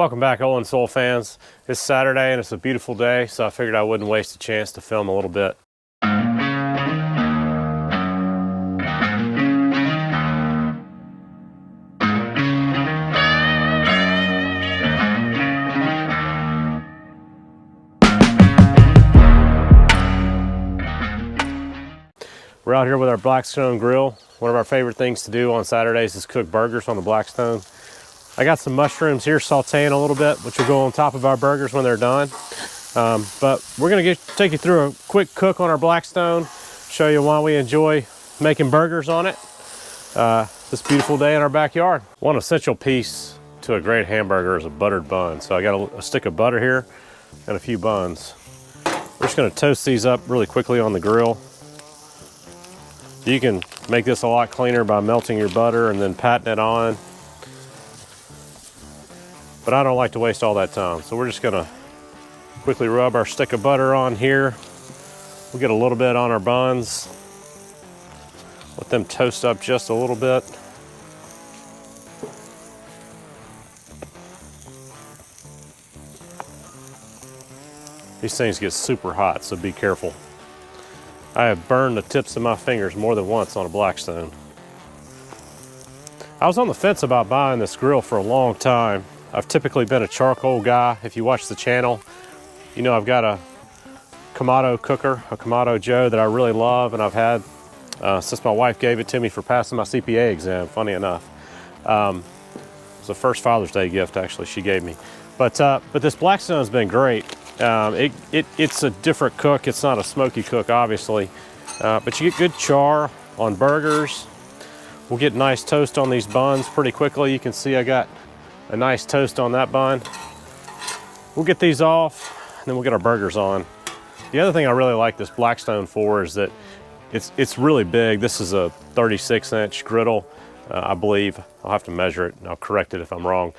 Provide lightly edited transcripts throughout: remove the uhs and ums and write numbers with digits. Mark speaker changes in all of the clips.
Speaker 1: Welcome back, Owen Soul fans. It's Saturday and it's a beautiful day, so I figured I wouldn't waste a chance to film a little bit. We're out here with our Blackstone grill. One of our favorite things to do on Saturdays is cook burgers on the Blackstone. I got some mushrooms here sauteing a little bit, which will go on top of our burgers when they're done. But we're gonna take you through a quick cook on our Blackstone, show you why we enjoy making burgers on it this beautiful day in our backyard. One essential piece to a great hamburger is a buttered bun. So I got a stick of butter here and a few buns. We're just gonna toast these up really quickly on the grill. You can make this a lot cleaner by melting your butter and then patting it on. But I don't like to waste all that time. So we're just gonna quickly rub our stick of butter on here. We'll get a little bit on our buns. Let them toast up just a little bit. These things get super hot, so be careful. I have burned the tips of my fingers more than once on a Blackstone. I was on the fence about buying this grill for a long time. I've typically been a charcoal guy. If you watch the channel, you know I've got a Kamado cooker, a Kamado Joe that I really love, and I've had since my wife gave it to me for passing my CPA exam, funny enough. It was the first Father's Day gift, actually, she gave me. But this Blackstone's been great. It's a different cook. It's not a smoky cook, obviously, but you get good char on burgers. We'll get nice toast on these buns pretty quickly. You can see I got a nice toast on that bun. We'll get these off, and then we'll get our burgers on. The other thing I really like this Blackstone for is that it's really big. This is a 36-inch griddle, I believe. I'll have to measure it, and I'll correct it if I'm wrong,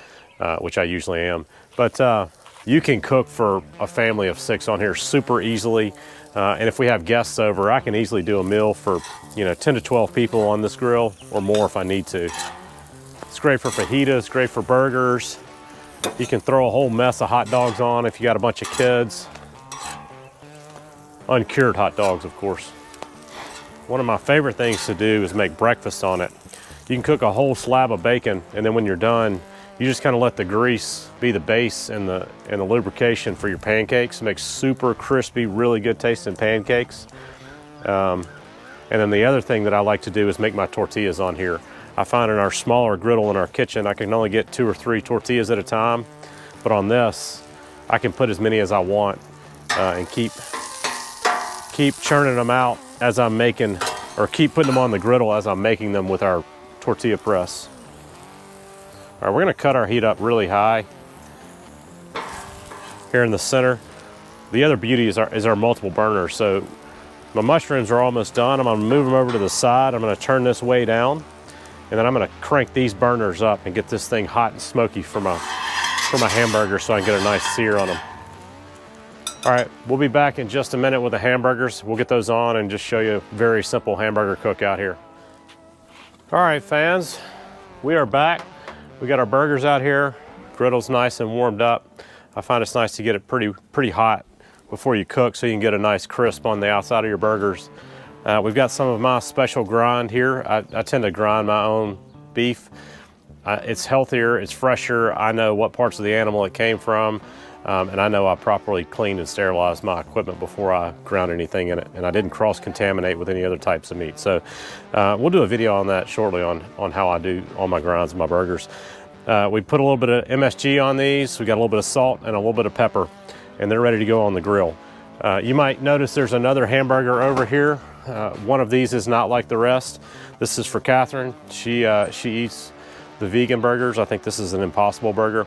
Speaker 1: which I usually am. But you can cook for a family of 6 on here super easily. And if we have guests over, I can easily do a meal for 10 to 12 people on this grill, or more if I need to. It's great for fajitas, great for burgers. You can throw a whole mess of hot dogs on if you got a bunch of kids. Uncured hot dogs, of course. One of my favorite things to do is make breakfast on it. You can cook a whole slab of bacon, and then when you're done, you just kind of let the grease be the base and the lubrication for your pancakes. It makes super crispy, really good tasting pancakes. And then the other thing that I like to do is make my tortillas on here. I find in our smaller griddle in our kitchen, I can only get 2 or 3 tortillas at a time. But on this, I can put as many as I want and keep churning them out as I'm making, or keep putting them on the griddle as I'm making them with our tortilla press. All right, we're gonna cut our heat up really high here in the center. The other beauty is our multiple burners. So my mushrooms are almost done. I'm gonna move them over to the side. I'm gonna turn this way down, and then I'm gonna crank these burners up and get this thing hot and smoky for my hamburger so I can get a nice sear on them. All right, we'll be back in just a minute with the hamburgers. We'll get those on and just show you a very simple hamburger cook out here. All right, fans, we are back. We got our burgers out here. Griddle's nice and warmed up. I find it's nice to get it pretty hot before you cook so you can get a nice crisp on the outside of your burgers. We've got some of my special grind here. I tend to grind my own beef. It's healthier, it's fresher. I know what parts of the animal it came from, and I know I properly cleaned and sterilized my equipment before I ground anything in it, and I didn't cross-contaminate with any other types of meat. So we'll do a video on that shortly on how I do all my grinds and my burgers. We put a little bit of MSG on these. We got a little bit of salt and a little bit of pepper, and they're ready to go on the grill. You might notice there's another hamburger over here. One of these is not like the rest. This is for Catherine. She eats the vegan burgers. I think this is an Impossible burger.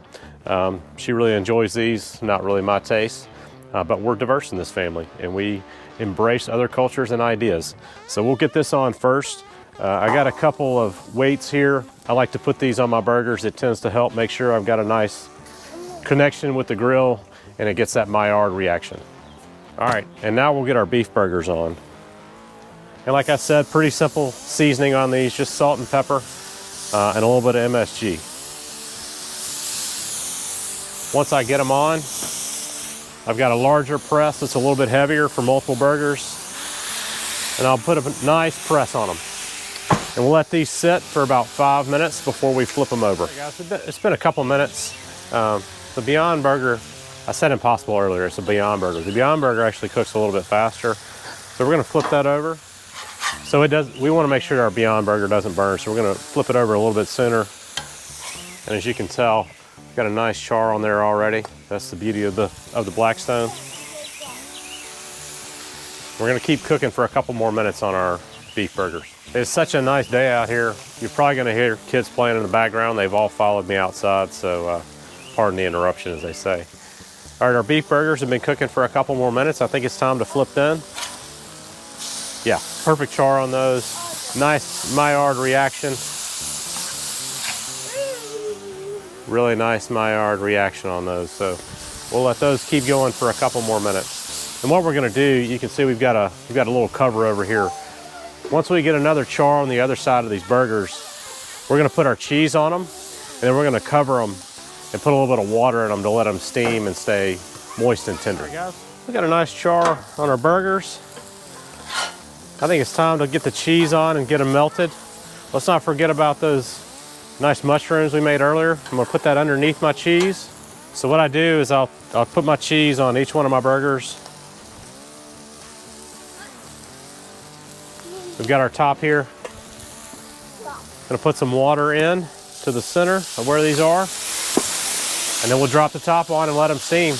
Speaker 1: She really enjoys these, not really my taste, but we're diverse in this family and we embrace other cultures and ideas. So we'll get this on first. I got a couple of weights here. I like to put these on my burgers. It tends to help make sure I've got a nice connection with the grill and it gets that Maillard reaction. All right, and now we'll get our beef burgers on. And like I said, pretty simple seasoning on these, just salt and pepper and a little bit of MSG. Once I get them on, I've got a larger press that's a little bit heavier for multiple burgers, and I'll put a nice press on them. And we'll let these sit for about 5 minutes before we flip them over. Hey guys, it's been a couple minutes. The Beyond Burger, I said Impossible earlier, it's a Beyond Burger. The Beyond Burger actually cooks a little bit faster. So we're gonna flip that over. So we wanna make sure our Beyond Burger doesn't burn, so we're gonna flip it over a little bit sooner. And as you can tell, we've got a nice char on there already. That's the beauty of the Blackstone. We're gonna keep cooking for a couple more minutes on our beef burgers. It's such a nice day out here. You're probably gonna hear kids playing in the background. They've all followed me outside, so pardon the interruption, as they say. All right, our beef burgers have been cooking for a couple more minutes. I think it's time to flip them. Yeah, perfect char on those. Nice Maillard reaction. Really nice Maillard reaction on those. So we'll let those keep going for a couple more minutes. And what we're gonna do, you can see we've got a little cover over here. Once we get another char on the other side of these burgers, we're gonna put our cheese on them, and then we're gonna cover them and put a little bit of water in them to let them steam and stay moist and tender. Guys, we got a nice char on our burgers. I think it's time to get the cheese on and get them melted. Let's not forget about those nice mushrooms we made earlier. I'm gonna put that underneath my cheese. So what I do is I'll put my cheese on each one of my burgers. We've got our top here. Gonna put some water in to the center of where these are. And then we'll drop the top on and let them steam.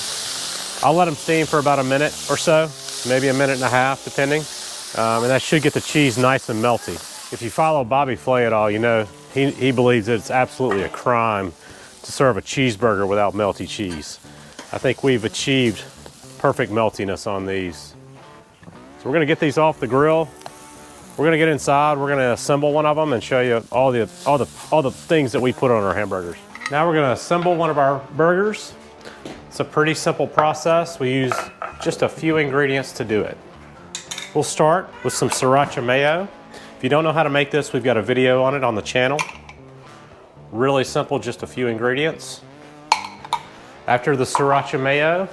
Speaker 1: I'll let them steam for about a minute or so, maybe a minute and a half, depending. And that should get the cheese nice and melty. If you follow Bobby Flay at all, you know he believes that it's absolutely a crime to serve a cheeseburger without melty cheese. I think we've achieved perfect meltiness on these. So we're gonna get these off the grill. We're gonna get inside, we're gonna assemble one of them and show you all the things that we put on our hamburgers. Now we're gonna assemble one of our burgers. It's a pretty simple process. We use just a few ingredients to do it. We'll start with some sriracha mayo. If you don't know how to make this, we've got a video on it on the channel. Really simple, just a few ingredients. After the sriracha mayo,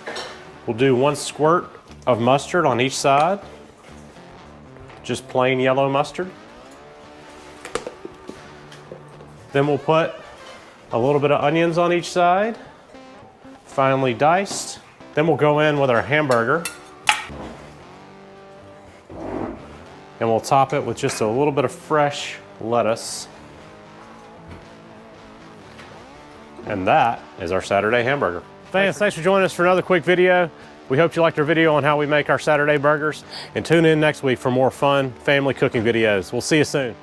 Speaker 1: we'll do 1 squirt of mustard on each side. Just plain yellow mustard. Then we'll put a little bit of onions on each side, finely diced. Then we'll go in with our hamburger. And we'll top it with just a little bit of fresh lettuce. And that is our Saturday hamburger. Fans, thanks for joining us for another quick video. We hope you liked our video on how we make our Saturday burgers. And tune in next week for more fun family cooking videos. We'll see you soon.